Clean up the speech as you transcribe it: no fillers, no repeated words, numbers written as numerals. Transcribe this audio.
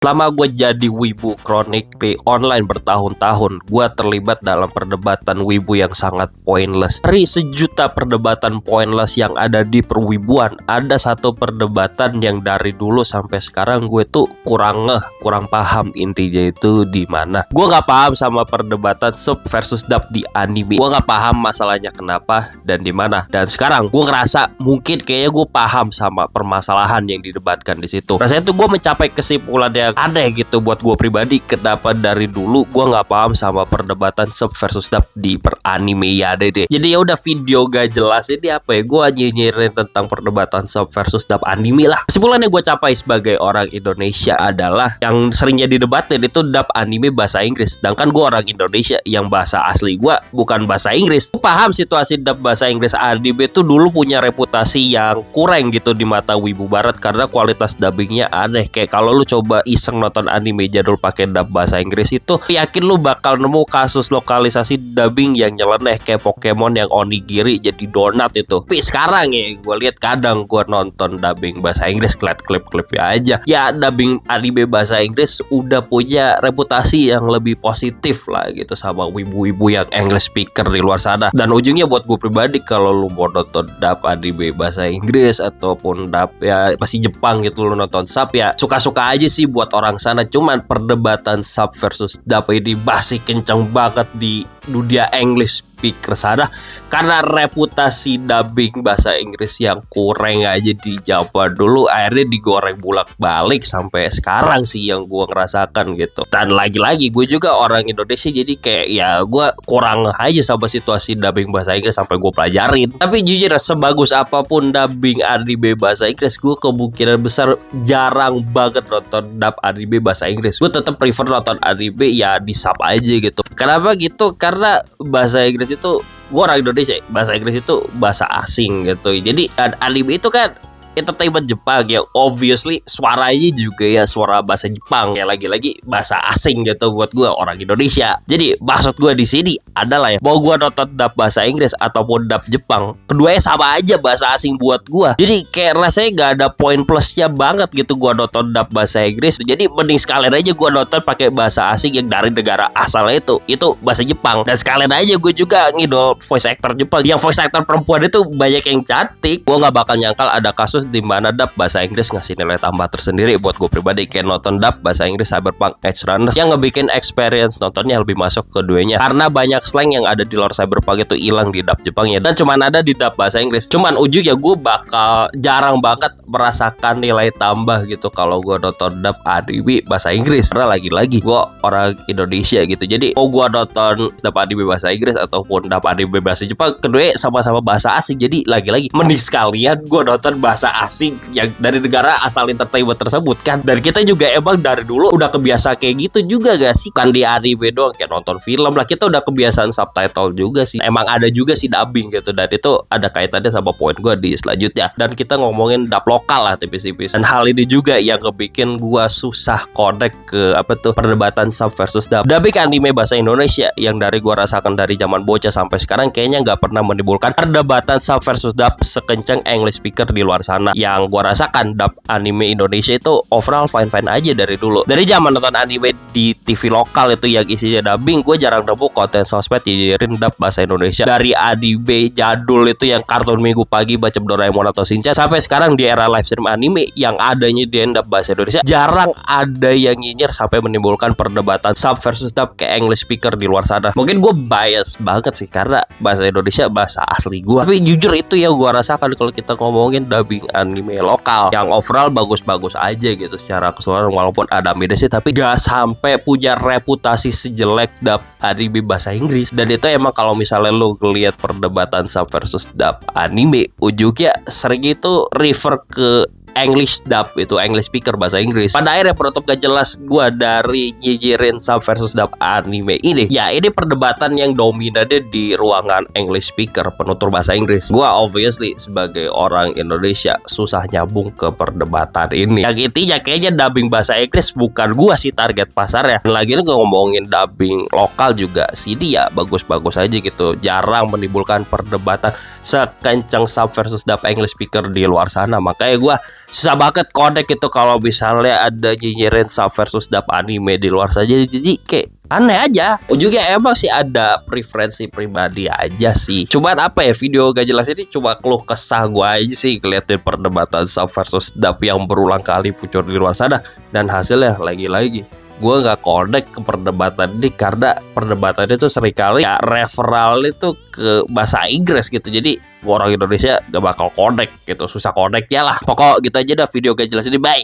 Selama gue jadi wibu kronik di online bertahun-tahun, gue terlibat dalam perdebatan wibu yang sangat pointless. Dari sejuta perdebatan pointless yang ada di perwibuan, ada satu perdebatan yang dari dulu sampai sekarang gue tuh kurang paham intinya itu di mana. Gue nggak paham sama perdebatan sub versus dub di anime. Gue nggak paham masalahnya kenapa dan di mana. Dan sekarang gue ngerasa mungkin kayaknya gue paham sama permasalahan yang didebatkan di situ. Rasanya tuh gue mencapai kesimpulan yang aneh gitu buat gue pribadi. Kenapa dari dulu gue nggak paham sama perdebatan sub versus dub di per anime ya deh. Jadi ya udah video gak jelas ini apa ya, gue nyinyirin tentang perdebatan sub versus dub anime lah. Kesimpulan yang gue capai sebagai orang Indonesia adalah yang sering jadi debatin itu dub anime bahasa Inggris, sedangkan gue orang Indonesia yang bahasa asli gue bukan bahasa Inggris. Gue paham situasi dub bahasa Inggris anime itu dulu punya reputasi yang kurang gitu di mata wibu barat karena kualitas dubbingnya aneh. Kayak kalau lu coba iseng nonton anime jadul pakai dub bahasa Inggris itu, yakin lu bakal nemu kasus lokalisasi dubbing yang nyeleneh kayak Pokemon yang onigiri jadi donat itu. Tapi sekarang ya gue lihat kadang gue nonton dubbing bahasa Inggris, ngeliat klip-klipnya aja ya, dubbing anime bahasa Inggris udah punya reputasi yang lebih positif lah gitu sama wibu-wibu yang English speaker di luar sana. Dan ujungnya buat gue pribadi, kalau lu mau nonton dub anime bahasa Inggris ataupun dub ya masih Jepang gitu, lu nonton sub ya suka-suka aja sih buat orang sana. Cuman perdebatan sub versus dub ini masih kenceng banget di dunia English speaker sana karena reputasi dubbing bahasa Inggris yang kurang aja di zaman dulu akhirnya digoreng bolak-balik sampai sekarang sih yang gue ngerasakan gitu. Dan lagi-lagi gue juga orang Indonesia, jadi kayak ya gue kurang aja sama situasi dubbing bahasa Inggris sampai gue pelajarin. Tapi jujur sebagus apapun dubbing anime bahasa Inggris, gue kemungkinan besar jarang banget nonton dub anime bahasa Inggris. Gue tetap prefer nonton anime ya di sub aja gitu. Kenapa gitu? Karena bahasa Inggris itu, gue orang Indonesia, bahasa Inggris itu bahasa asing gitu. Jadi anime itu kan entertainment Jepang ya, obviously suaranya juga ya suara bahasa Jepang ya, lagi-lagi bahasa asing gitu buat gue orang Indonesia. Jadi maksud gue di sini adalah ya, mau gue nonton dub bahasa Inggris ataupun dub Jepang, keduanya sama aja bahasa asing buat gue. Jadi kayak rasanya gak ada poin plusnya banget gitu gue nonton dub bahasa Inggris. Jadi mending sekalian aja gue nonton pakai bahasa asing yang dari negara asalnya itu bahasa Jepang. Dan sekalian aja gue juga ngidol voice actor Jepang. Yang voice actor perempuan itu banyak yang cantik. Gue gak bakal nyangkal ada kasus di mana dub bahasa Inggris ngasih nilai tambah tersendiri buat gue pribadi, kayak nonton dub bahasa Inggris Cyberpunk Edge Runners yang ngebikin experience nontonnya lebih masuk keduanya karena banyak slang yang ada di luar Cyberpunk itu hilang di dub Jepangnya dan cuman ada di dub bahasa Inggris. Cuman ujungnya gue bakal jarang banget merasakan nilai tambah gitu kalau gue nonton dub anime bahasa Inggris karena lagi-lagi gue orang Indonesia gitu. Jadi mau gue nonton dub anime bahasa Inggris ataupun dub anime bahasa Jepang, keduanya sama-sama bahasa asing. Jadi lagi-lagi mending sekalian gue nonton bahasa asing yang dari negara asal entertainment tersebut kan. Dan kita juga emang dari dulu udah kebiasa kayak gitu juga gak sih? Kan di anime doang, kayak nonton film lah kita udah kebiasaan subtitle juga sih. Emang ada juga sih dubbing gitu, dan itu ada kaitannya sama poin gue di selanjutnya. Dan kita ngomongin dub lokal lah tipis-tipis. Dan hal ini juga yang ngebikin gue susah connect ke perdebatan sub versus dub. Dubbing anime bahasa Indonesia yang dari gue rasakan dari zaman bocah sampai sekarang kayaknya gak pernah menimbulkan perdebatan sub versus dub sekencang English speaker di luar sana. Yang gue rasakan dub anime Indonesia itu overall fine-fine aja dari dulu. Dari zaman nonton anime di TV lokal itu yang isinya dubbing, gue jarang nemu konten sosmed nyinyirin dub bahasa Indonesia. Dari anime jadul itu yang kartun minggu pagi baca Doraemon atau Shinchan sampai sekarang di era live stream anime yang adanya di dub bahasa Indonesia, jarang ada yang nyinyir sampai menimbulkan perdebatan sub versus dub ke English speaker di luar sana. Mungkin gue bias banget sih karena bahasa Indonesia bahasa asli gue, tapi jujur itu yang gue rasakan kalau kita ngomongin dubbing anime lokal yang overall bagus-bagus aja gitu secara keseluruhan, walaupun ada minusnya tapi gak sampai punya reputasi sejelek dub anime bahasa Inggris. Dan itu emang kalau misalnya lu ngeliat perdebatan sub versus dub anime, ujungnya sering itu refer ke English dub, itu English speaker bahasa Inggris. Pada akhirnya penutup gak jelas gue dari nyinyirin sub versus dub anime ini, ya ini perdebatan yang dominannya di ruangan English speaker penutur bahasa Inggris. Gue obviously sebagai orang Indonesia susah nyambung ke perdebatan ini. Yang intinya kayaknya dubbing bahasa Inggris bukan gue sih target pasarnya. Lagi nih ngomongin dubbing lokal juga sini ya bagus-bagus aja gitu, jarang menimbulkan perdebatan sekencang sub versus dub English speaker di luar sana. Makanya gue susah banget connect itu kalau misalnya ada nyinyirin sub versus dub anime di luar saja. Jadi kayak aneh aja. Ujungnya emang sih ada preferensi pribadi aja sih. Cuman apa ya, video gak jelas ini cuma keluh kesah gue aja sih ngeliatin perdebatan sub versus dub yang berulang kali muncul di luar sana. Dan hasilnya lagi-lagi gue nggak connect ke perdebatan ini karena perdebatan itu seringkali ya referral itu ke bahasa Inggris gitu. Jadi orang Indonesia gak bakal connect gitu, susah connect ya lah. Pokok gitu aja dah video gak jelas ini, bye.